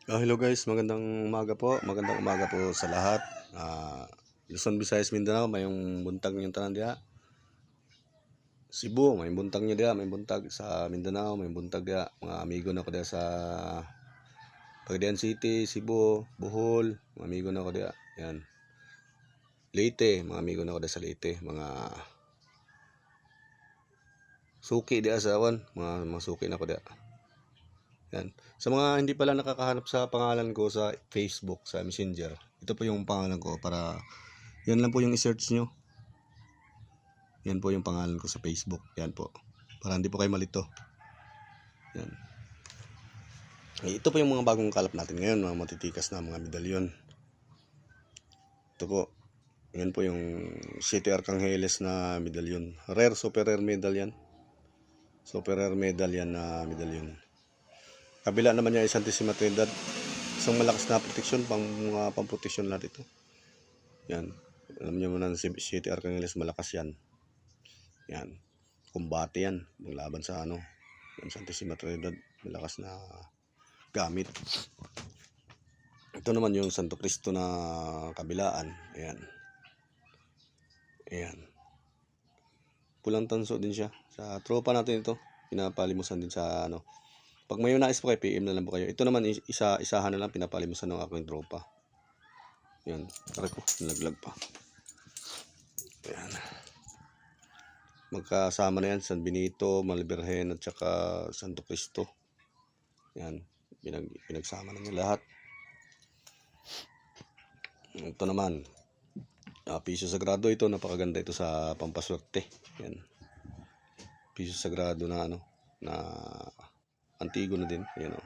Hello guys, magandang umaga po. Magandang umaga po sa lahat. Luzon, Visayas, Mindanao, mayong buntag niyong tanan diha. Cebu, may buntag niyo diha, may buntag sa Mindanao, may buntag diha. Mga amigo na ko diha sa Pagadian City, Cebu, Bohol, mga amigo na ko diha. Yan. Leyte, mga amigo na ko diha sa Leyte, mga suki diha sa awan, mga suki na ko diha. Yan. Sa mga hindi pala nakakahanap sa pangalan ko sa Facebook, sa Messenger, ito po yung pangalan ko para yan lang po yung i-search nyo. Yan po yung pangalan ko sa Facebook. Yan po. Para hindi po kayo malito. Yan. Ito po yung mga bagong kalap natin ngayon. Mga matitikas na mga medalyon. Ito po. Yan po yung City Arcangeli na medalyon. Rare, super rare medal yan. Super rare medal yan na medalyon. Kabila naman niya ay Santissima Trinidad. Isang malakas na proteksyon. Mga pang-proteksyon natin ito. Yan. Alam niyo muna City Arcangeli malakas yan. Yan. Kumbate yan. Maglaban sa yan Santissima Trinidad. Malakas na gamit. Ito naman yung Santo Cristo na kabilaan. Ayan. Ayan. Pulang tanso din siya. Sa tropa natin ito. Pinapalimusan din sa Pag may nais po kayo, PM na lang po kayo. Ito naman isahan na lang pinapalimusan ng aking tropa. Ayan. Tara po. Nalaglag pa. Ayan. Magkasama na yan. San Benito, Malberhen at saka Santo Cristo. Ayan. Pinagsama na niya lahat. Ito naman. Piso sagrado ito. Napakaganda ito sa pampaswerte. Ayan. Piso sagrado na na antigo na din. Ayan o.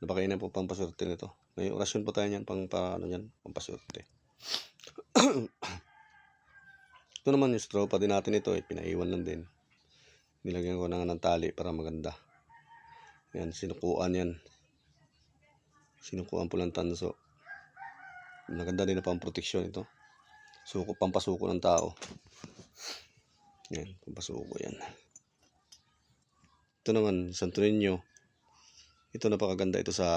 Napakainam po pampaswerte nito. May orasyon po tayo niyan pampaswerte. Ito naman yung tropa din natin ito. Pinaiwan lang din. Nilagyan ko ng tali para maganda. Ayan, sinukuan yan. Sinukuan pulang tanso. Maganda din na pamproteksyon ito. Pampasuko ng tao. Yan, pampasuko yan. Ito naman, Santo Niño. Ito napakaganda ito sa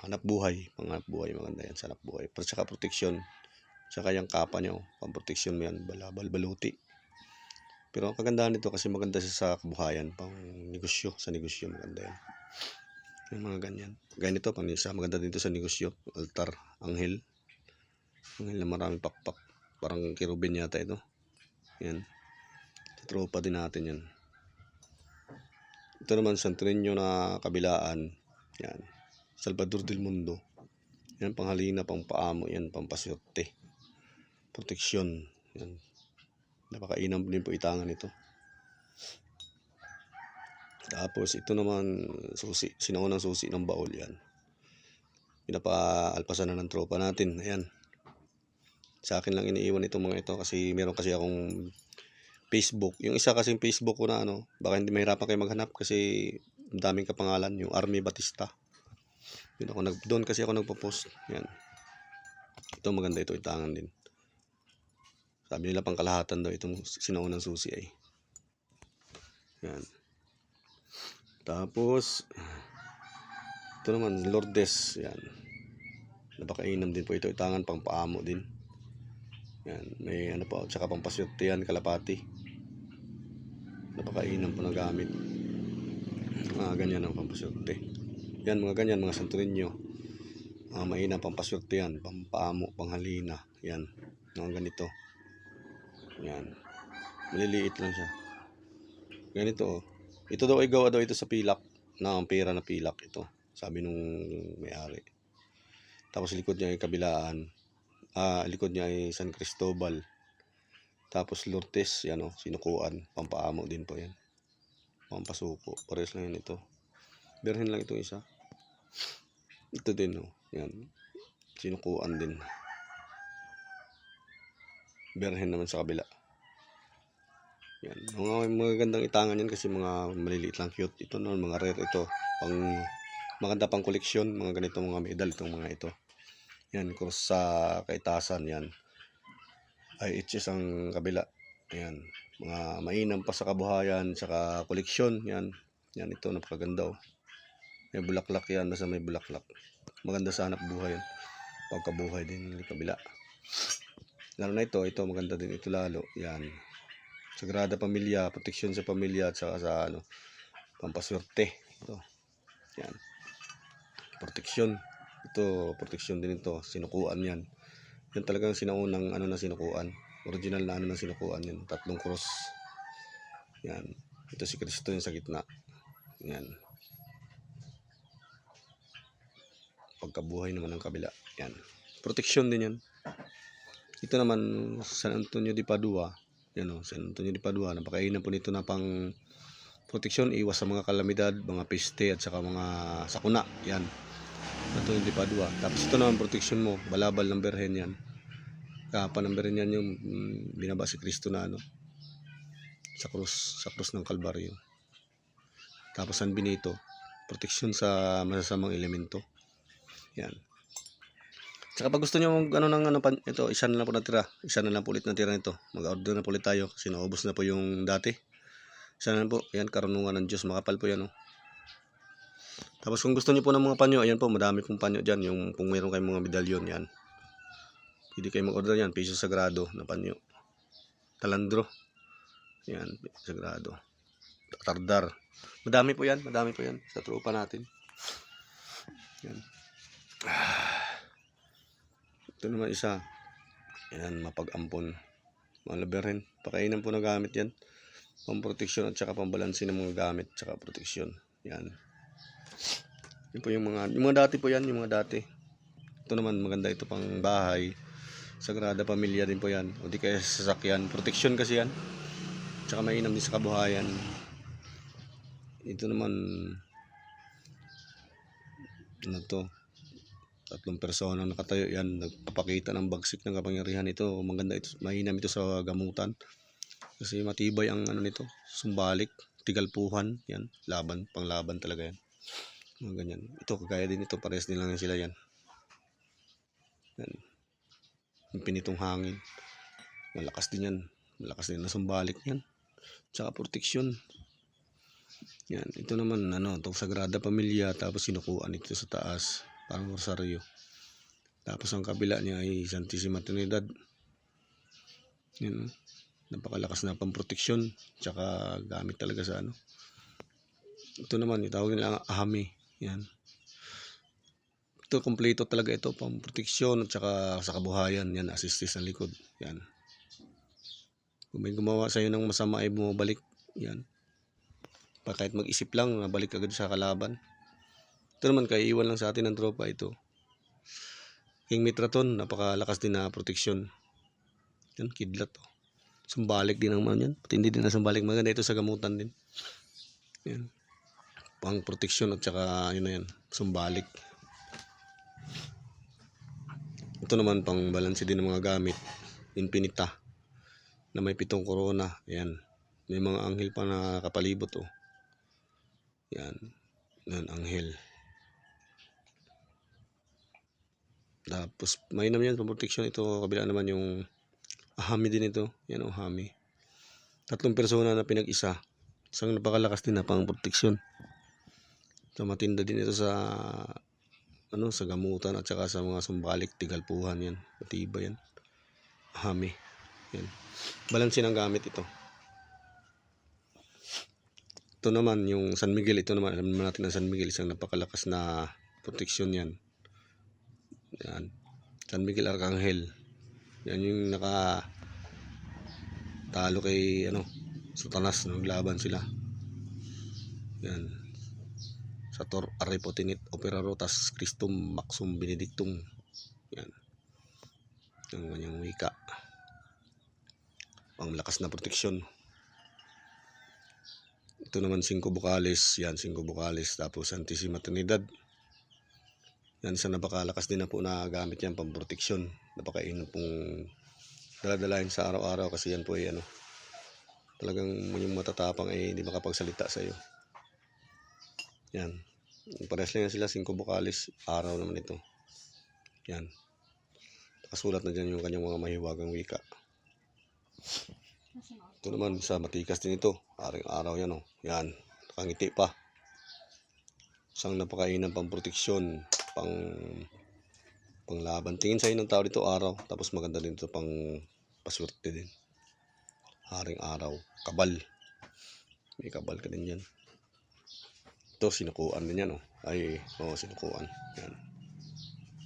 hanap buhay. Panghanap buhay, maganda yan sa hanap buhay. Para saka proteksyon. Saka yung kapa nyo, pamproteksyon mo yan, baluti. Pero ang kagandahan nito kasi maganda siya sa kabuhayan, pang negosyo, sa negosyo maganda yan. Yung mga ganyan. Ganito, maganda dito sa negosyo. Altar, anghel. Anghel na maraming pakpak. Parang kirubin yata ito. Yan. Sa tropa din natin yan. Ito naman, Santo Niño na kabilaan. Yan. Salvador del Mundo. Yan, panghalina, pangpaamo. Yan, pampaswerte. Proteksyon. Yan. Napakainam din po itangan ito. Tapos ito naman susi, sinaunang susi ng baul yan. Pinapaalpasan na ng tropa natin. Ayan. Sa akin lang iniiwan itong mga ito kasi meron kasi akong Facebook. Yung isa kasing Facebook ko na baka hindi mahirapan kayo maghanap kasi daming kapangalan, yung Army Batista. Doon kasi ako nagpo-post. Yan. Ito maganda ito itangan din. Sabi nila pangkalahatan daw itong sinaunang susi ay. Yan. Tapos ito naman Lourdes, yan. Napakainam din po ito itangan pang paamo din. Yan, may pa, tsaka pang paswerte yan, kalapati. Napakainam po na gamit. Ganyan ang pampaswerte. Yan, mga ganyan, mga Santo Niño. Mainam pampaswerte yan, pampaamo, panghalina. Yan, mga ganito. Yan. Maliliit lang siya. Ganito. Ito daw ay gawa daw ito sa pilak. Ang pera na pilak ito. Sabi nung may-ari. Tapos likod niya ay kabilaan. Likod niya ay San Cristobal. Tapos Lourdes, yan sinukuan. Pampaamo din po yan. Pampasuko. Pares lang yan ito. Berhen lang itong isa. Ito din yan. Sinukuan din. Berhen naman sa kabila. Yan. Mga magagandang itangan yan kasi mga maliliit lang, cute. Ito naman mga rare ito. Maganda pang koleksyon, mga ganito mga medal itong mga ito. Yan, cross sa kaitasan yan. IHS ang kabila. Ayan, mga mainam pa sa kabuhayan, saka koleksyon. Yan, ito napakaganda May bulaklak yan, basta may bulaklak. Maganda sa hanap buhay yan. Pagkabuhay din yung kabila. Lalo na ito maganda din ito lalo. Yan. Sagrada Pamilya, proteksyon sa pamilya at saka sa pampaswerte. Ito. Yan. Proteksyon. Ito, proteksyon din ito. Sinukuan yan. Yan talagang sinaunang na sinukuan. Original na ng sinukuan yan. 3 cross. Yan. Ito si Kristo yung sa gitna. Yan. Pagkabuhay naman ng kabila. Yan. Proteksyon din yan. Ito naman San Antonio de Padua. Yan o, San Antonio de Padua. Napakainan po nito na pang proteksyon, iwas sa mga kalamidad, mga peste at saka mga sakuna. Yan. San Antonio de Padua. Tapos ito naman proteksyon mo, balabal ng berhen yan. Kapan ng berhen yan yung binaba si Kristo na sa krus ng Kalbaryo. Tapos San Benito, proteksyon sa masasamang elemento. Yan. Saka pag gusto nyo ito, isa na lang po natira. Isa na lang po ulit natira nito. Mag-order na po ulit tayo kasi naubos na po yung dati. Isa na lang po. Yan, karunungan ng Diyos. Makapal po yan. Oh. Tapos kung gusto nyo po ng mga panyo, ayan po, madami pong panyo dyan. Yung kung mayroon kayong mga medalyon, yan. Pwede kayo mag-order yan. Piso sagrado na panyo. Talandro. Yan, sagrado. Tardar. Madami po yan sa tropa natin. Yan. Ito naman isa. Yan, mapag-ampon. Mga laberhen. Pakainan po na gamit yan. Pamproteksyon at saka pambalansin ng mga gamit at saka proteksyon. Yan. Yan po yung mga dati po yan. Yung mga dati. Ito naman maganda ito pang bahay. Sagrada Pamilya din po yan. O di kaya sasakyan. Proteksyon kasi yan. Tsaka mainam din sa kabuhayan. Ito naman ano to, 3 persona nakatayo yan, nagpapakita ng bagsik ng kapangyarihan. Ito maganda ito, mainam ito sa gamutan kasi matibay ang nito, sumbalik, tigalpuhan yan, panglaban talaga yan, mga ganyan. Ito kagaya din ito, pares din lang yan sila yan. Yung pinitong hangin, malakas din na sumbalik yan, tsaka proteksyon. Yan, ito naman itong Sagrada Pamilya, tapos sinukuan ito sa taas, parang rosaryo. Tapos ang kabila niya ay Santissima Trinidad. Yan, napakalakas na pamproteksyon, tsaka gamit talaga sa Ito naman, itawag nila ahami. Yan. Ito, kompleto talaga ito, pamproteksyon at tsaka sa kabuhayan. Yan, assist sa likod. Yan. Kung may gumawa sa'yo ng masama ay bumabalik. Yan. Kahit mag-isip lang, nabalik agad sa kalaban. Ito naman, kaiiwan lang sa atin ng tropa ito. King Mitraton, napakalakas din na proteksyon. Yan, kidlat. Oh. Sumbalik din ang mga yan. Patindi din na sumbalik. Maganda ito sa gamutan din. Yan. Pang proteksyon at saka yan, sumbalik. Ito naman, pang balanse din ng mga gamit. Infinita. Na may 7 korona. Yan. May mga anghel pa na kapalibot. Oh. Yan. Yan, anghel. Tapos, mainam yan, pang-protection. Ito, kabila naman yung ahami din ito. Yan o, ahami. 3 persona na pinag-isa. Isang napakalakas din na pang-protection. So, matinda din ito sa sa gamutan at saka sa mga sumbalik, tigalpuhan yan. Matibay yan. Ahami. Yan. Balansin ang gamit ito. Ito naman, yung San Miguel, ito naman, alam naman natin ang San Miguel, isang napakalakas na proteksyon yan. Yan. San Miguel Arcangel. Yan yung talo kay Satanas, naglaban sila. Yan. Sator Aripotinit Opera Rotas Christum Maxum Benedictum. Yan. Yung kanyang wika. Panglakas na proteksyon. Ito naman 5 Vocales. Yan, 5 Vocales. Tapos Santissima Trinidad. Yan, isa napakalakas din na po na gamit yan pang proteksyon. Napakainam pong daladalahin sa araw-araw kasi yan po ay talagang yung matatapang ay hindi makapagsalita sa iyo. Yan. Parehas lang yan sila, 5 Vocales. Araw naman ito. Yan. Nakasulat na dyan yung kanyang mga mahiwagang wika. Ito naman sa matikas din ito. Aring araw yan o. Yan. Nakangiti pa. Isang napakainan pang proteksyon, panglaban. Tingin sa'yo ng tao dito araw, tapos maganda din ito pang paswerte din. Haring araw, kabal. May kabal ka din yan. Ito, sinukuan din yan, oh. Ay, oh, sinukuan. Yan.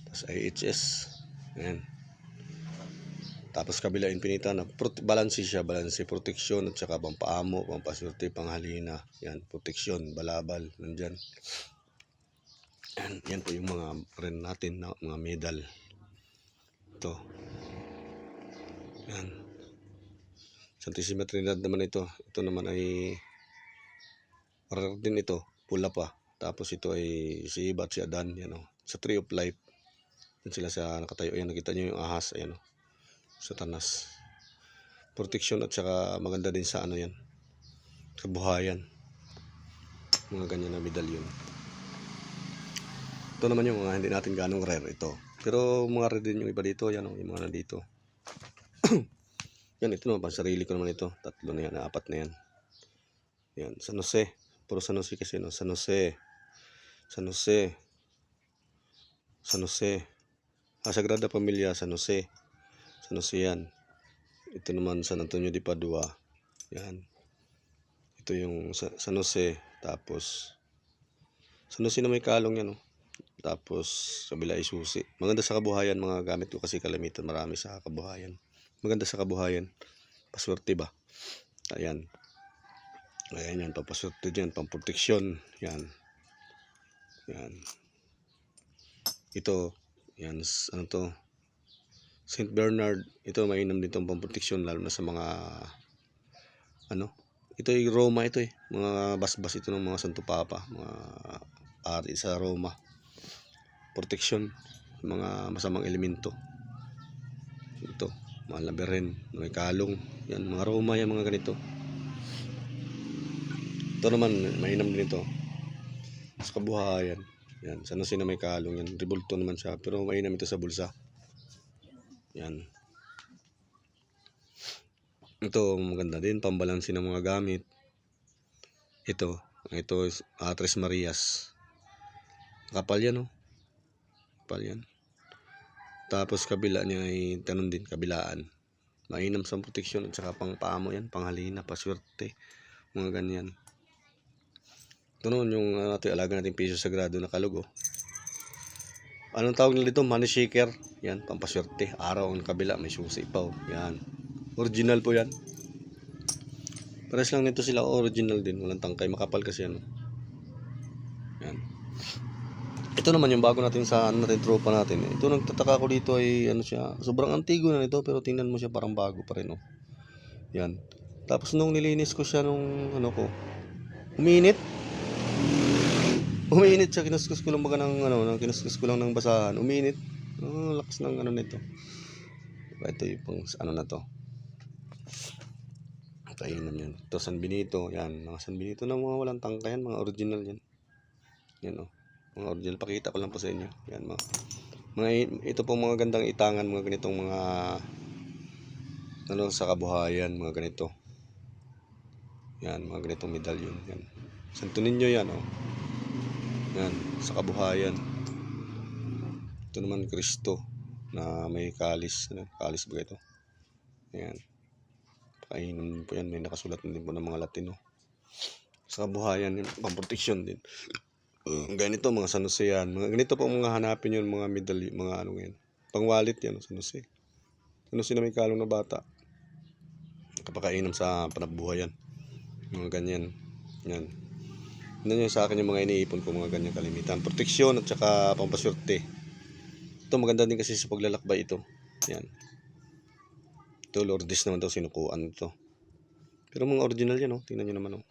Tapos IHS. Yan. Tapos kabila infinita na balanse siya, balanse, proteksyon at saka pampaamo, pampaswerte, panghalina. Yan, proteksyon, balabal, nandyan. Yan po yung mga rin natin na mga medal. Ito. Yan. Santissima Trinidad naman ito. Ito naman ay rare din ito. Pula pa. Tapos ito ay si Eva at si Adan. Yan, oh. Sa Tree of Life. Yan sila sa nakatayo. Yan, nakita nyo yung ahas. Ayan, oh. Satanas. Proteksyon at saka maganda din sa ano yan. Sa buhayan. Mga ganyan na medalyon. Ito naman yung mga hindi natin ganong rare ito. Pero mga rare din yung iba dito. Yan, oh, yung mga nandito. Yan, ito naman. Pansarili ko naman ito. 3 na yan. 4 na yan. Yan. San Jose. Puro San Jose kasi, no? San Jose. San Jose. San Jose. Sagrada Familia. San Jose. San Jose yan. Ito naman San Antonio de Padua. Yan. Ito yung San Jose. Tapos San Jose na may kalong yan, oh. Tapos kabila ay susi. Maganda sa kabuhayan mga gamit ko kasi kalamitan marami sa kabuhayan. Maganda sa kabuhayan. Paswerte ba? Ayan. Ayan yan. Pampaswerte dyan. Pamproteksyon. Yan. Yan. Ito. Yan. Ano to? St. Bernard. Ito mainam din itong pamproteksyon lalo na sa mga ano. Ito ay Roma ito eh. Mga basbas ito ng mga Santo Papa. Mga ari sa Roma. Proteksyon. Mga masamang elemento. Ito. Mga labirin. May kalong. Yan. Mga Roma yan mga ganito. Ito naman, mainam din ito. Sa kabuhayan. Yan. San Jose na may kalong yan. Revolto naman siya. Pero mainam ito sa bulsa. Yan. Ito maganda din. Pambalansin ng mga gamit. Ito. Ito is Tres Marias. Kapal yan, oh. Kapal yan. Tapos kabila niya ay tanong din. Kabilaan. Mainam sa proteksyon at saka pang paamo yan. Panghalina, paswerte. Mga ganyan. Ito naman yung alaga nating piso sagrado na kalugo. Anong tawag nila dito? Money shaker. Yan, pampaswerte. Araw ang kabila, may susi pa. Oh. Yan. Original po yan. Pares lang nito sila. Original din. Walang tangkay. Makapal kasi yan. Yan. Ito naman yung bago natin sa ano natin, tropa natin. Ito nagtataka ko dito ay ano siya. Sobrang antigo na nito pero tingnan mo siya parang bago pa rin. Oh. Yan. Tapos nung nilinis ko siya nung ano ko. Uminit siya, kinuskus ko lang baga ng ano, kinuskus ko lang ng basahan. Uminit. Oh, lakas ng ano nito. Ito yung pang ano na to. Kainan yan. Ito San Benito, yan, mga San Benito na mga walang tangka yan, mga original yan. Yan, oh. Mga original, pakita ko lang po sa inyo. Yan, mga ito po mga gandang itangan, mga ganitong mga ano sa kabuhayan, mga ganito. Yan, mga ganitong medalyon. Yan. Santo Niño yan, oh. Yan, sa kabuhayan. Ito naman Kristo na may kalis. Kalis ba ito? Yan. Painom po yan. May nakasulat din po ng mga Latino. Sa kabuhayan, yung pamproteksyon din. Ganito, mga San Jose yan. Mga ganito po mga hanapin yun, mga medalyon, mga ano yan. Pangwalit yan, San Jose. San Jose na may kalong na bata. Kapakainom sa panabuhayan. Mga ganyan. Yan. Ano nyo sa akin yung mga iniipon ko, mga ganyan kalimitan. Proteksyon at saka pampaswerte. Ito maganda din kasi sa paglalakbay ito. Yan. Ito Lourdes naman daw sinukuan ito. Pero mga original yan, oh. Tingnan nyo naman, oh.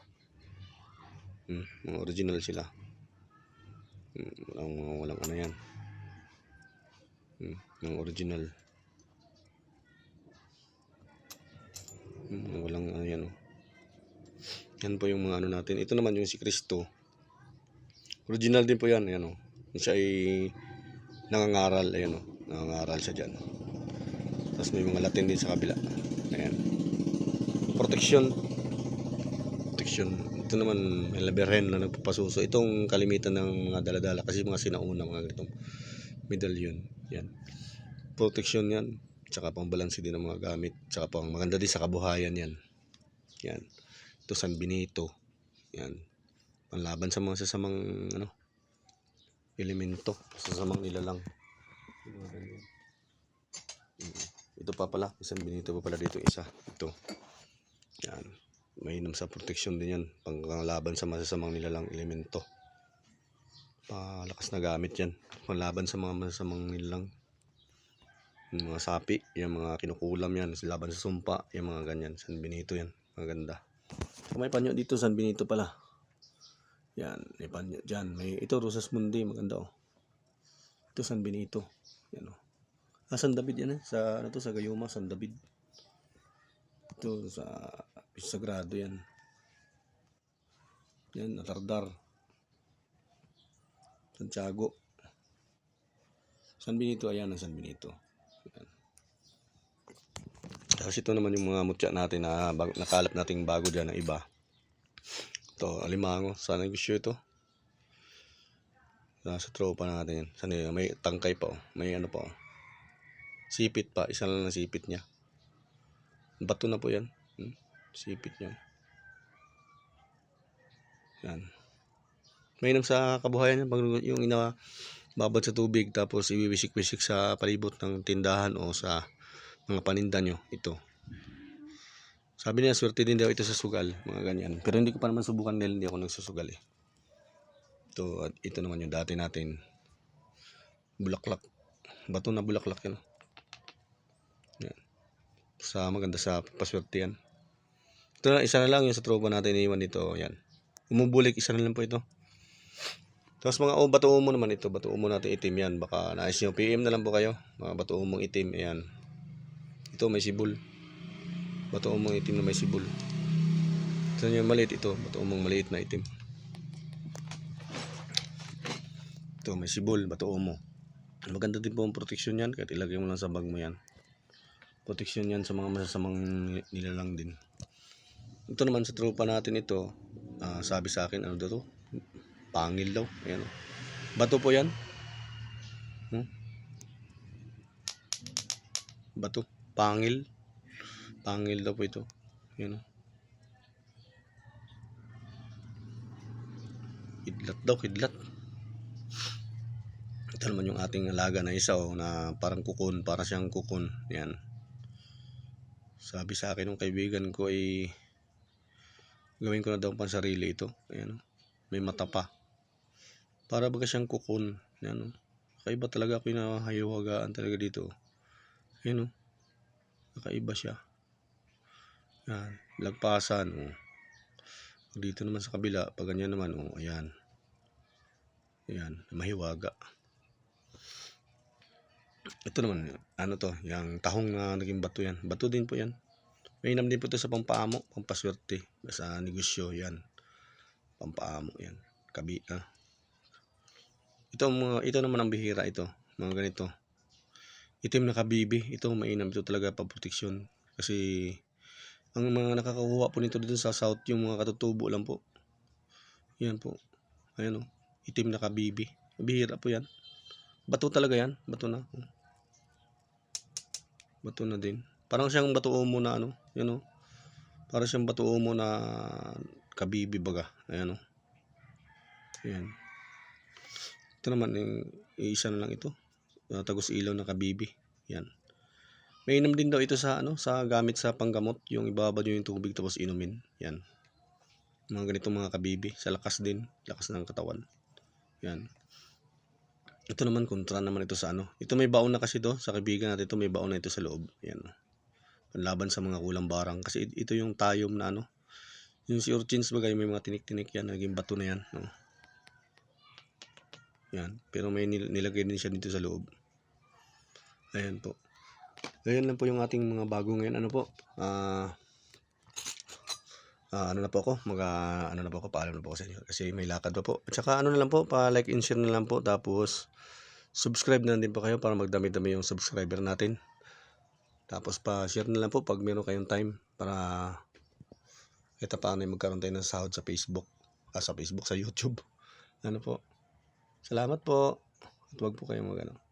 Mga original sila. Walang ano yan. Mga original. Walang ano yan, oh. Yan po yung mga ano natin. Ito naman yung si Kristo. Original din po yan. Ayan, oh. Siya ay nangangaral. Ayan, oh. Nangangaral siya dyan. Tapos may mga Latin din sa kabila. Ayan. Protection. Ito naman may laberhen na nagpapasuso. Itong kalimitan ng mga daladala kasi mga sinauna mga ganitong medalyon. Yan. Protection yan. Tsaka pang balanse din ng mga gamit. Tsaka pang maganda din sa kabuhayan yan. Yan. Ito San Benito. Yan. Panlaban sa mga sasamang elemento. Sasamang nilalang. Ito pa pala. San Benito pa pala dito isa. Ito. Yan. Mainam sa protection din yan. Panglaban sa masasamang nilalang elemento. Palakas na gamit yan. Panlaban sa mga masasamang nilalang. Yung mga sapi, yung mga kinukulam yan. Laban sa sumpa, yung mga ganyan. San Benito yan. Maganda. So, may panyo dito, San Benito pala. Yan, may panyo dyan. Ito, Rosas Mundi. Maganda Ito, San Benito. Yan San David yan Sa, sa Gayuma, San David. Ito, sa Sagrado yan. Yan, Atardar. Santiago. San Benito, ayan ang San Benito. Yan. Tapos ito naman yung mga mutya natin na nakalap nating bago dyan na iba. Ito, alimango. Sa negosyo ito. Sa tropa natin yan. Sana may tangkay pa May pa Sipit pa. Isa lang na sipit niya. Bato na po yan. Sipit niya. Yan. Mainam sa kabuhayan yan. Pag yung babad sa tubig tapos iwiwisik-wisik sa palibot ng tindahan o sa mga paninda nyo. Ito. Sabi niya, swerte din daw ito sa sugal. Mga ganyan. Pero hindi ko pa naman subukan dahil hindi ako nagsusugal Ito, at ito naman yung dati natin. Bulaklak. Bato na bulaklak yan. Yan. Maganda sa paswerte yan. Ito na, isa na lang yung sa tropa natin iwan dito. Yan. Umubulik, isa na lang po ito. Tapos mga bato umo naman ito. Bato umo natin itim yan. Baka nais nyo. PM na lang po kayo. Mga bato umong itim. Ayan. Ito may sibol. Bato umong itim na may sibol. Ito yung maliit ito. Bato umong maliit na itim. Ito may sibol. Bato umo. Maganda din po ang protection yan. Kahit ilagay mo lang sa bag mo yan. Protection yan sa mga masasamang nilalang din. Ito naman sa tropa natin ito. Sabi sa akin ano daw to? Pangil daw. Ayan Bato po yan. Bato. Pangil. Pangil daw po ito. Ayan Kidlat daw. Kidlat. Ito naman yung ating alaga na isa na parang kukun. Para siyang kukun. Ayan. Sabi sa akin ng kaibigan ko ay gawin ko na daw pansarili ito. Ayan May mata pa. Para baga siyang kukun. Ayan Kakaiba talaga ako yung nahayawagaan talaga dito. Ayan Kakaiba siya. Ayan. Lagpasan. Dito naman sa kabila. Pag ganyan naman. Ayan. Ayan. Mahiwaga. Ito naman. Yung tahong na naging bato yan. Bato din po yan. Mainam din po ito sa pampaamo. Pampaswerte. Sa negosyo. Yan. Pampaamo. Yan. Ito naman ang bihira ito. Mga ganito. Itim na kabibi. Ito mainam ito talaga paproteksyon. Kasi ang mga nakakakuha po nito dito sa south yung mga katutubo lang po. Yan po. Ayan Itim na kabibi. Bihira po yan. Bato talaga yan. Bato na. Bato na din. Parang siyang bato umo na Yan Parang siyang bato umo na kabibi baga. Ayan Ayan. Ito naman isa na lang ito. Tagos ilaw na kabibi. Yan. Mainam din daw ito sa sa gamit sa panggamot, yung ibabad yung tubig tapos inumin. Yan. Mga ganitong mga kabibi, sa lakas din, lakas ng katawan. Yan. Ito naman kontra naman ito sa Ito may baon na kasi sa kaibigan natin ito may baon na ito sa loob. Yan. Panlaban sa mga kulang barang kasi ito yung tayom na yung si urchins bagay may mga tinik-tinik yan, naging bato na yan. Yan. Pero may nilagay din siya dito sa loob. Ayan po. Ayan lang po yung ating mga bago ngayon. Ano na po ako? Paalam na po ako sa inyo. Kasi may lakad pa po. At saka na lang po, pa-like and share na lang po. Tapos, subscribe na din po kayo para magdami-dami yung subscriber natin. Tapos pa-share na lang po pag meron kayong time para Kahit paano ay magkaroon tayo ng sahod sa Facebook. Sa Facebook, sa YouTube. Ano po. Salamat po. At huwag po kayong magano.